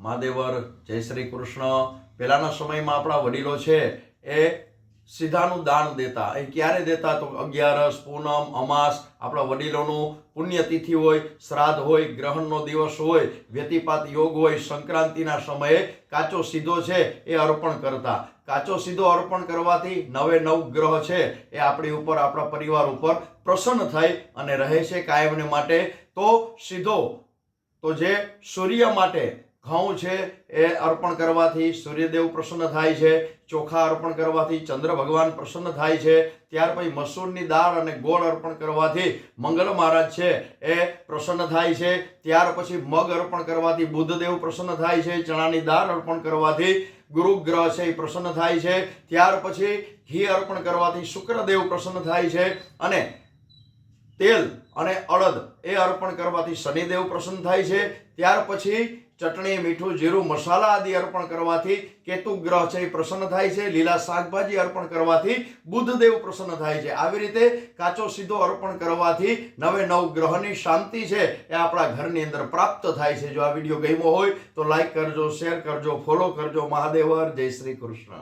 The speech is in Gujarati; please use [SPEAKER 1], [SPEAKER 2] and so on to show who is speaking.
[SPEAKER 1] મહાદેવર જય શ્રી કૃષ્ણ। પહેલાના સમયમાં આપણા વડીલો છે એ સીધાનું દાન દેતા। એ ક્યારે દેતા તો અગિયારસ, પૂનમ, અમાસ, આપણા વડીલોનું પુણ્યતિથિ હોય, શ્રાદ્ધ હોય, ગ્રહણનો દિવસ હોય, વ્યતિપાત યોગ હોય, સંક્રાંતિના સમયે કાચો સીધો છે એ અર્પણ કરતા। કાચો સીધો અર્પણ કરવાથી 9 ગ્રહ છે એ આપણી ઉપર, આપણા પરિવાર ઉપર પ્રસન્ન થઈ અને રહે છે કાયમને માટે। તો સીધો તો જે સૂર્ય માટે ઘઉં છે એ અર્પણ કરવાથી સૂર્યદેવ પ્રસન્ન થાય છે। ચોખા અર્પણ કરવાથી ચંદ્ર ભગવાન પ્રસન્ન થાય છે। ત્યાર પછી મસૂરની દાળ અને ગોળ અર્પણ કરવાથી મંગળ મહારાજ છે એ પ્રસન્ન થાય છે। ત્યાર પછી મગ અર્પણ કરવાથી બુધદેવ પ્રસન્ન થાય છે। ચણાની દાળ અર્પણ કરવાથી ગુરુ ગ્રહ છે એ પ્રસન્ન થાય છે। ત્યાર પછી ઘી અર્પણ કરવાથી શુક્રદેવ પ્રસન્ન થાય છે અને તેલ અને અડદ એ અર્પણ કરવાથી શનિદેવ પ્રસન્ન થાય છે। ત્યાર પછી ચટણી, મીઠું, જીરું, મસાલા આદિ અર્પણ કરવાથી કેતુ ગ્રહ છે એ પ્રસન્ન થાય છે। લીલા શાકભાજી અર્પણ કરવાથી બુધદેવ પ્રસન્ન થાય છે। આવી રીતે કાચો સીધો અર્પણ કરવાથી 9 ગ્રહની શાંતિ છે એ આપણા ઘરની અંદર પ્રાપ્ત થાય છે। જો આ વિડીયો ગમ્યો હોય તો લાઈક કરજો, શેર કરજો, ફોલો કરજો। મહાદેવર જય શ્રી કૃષ્ણ।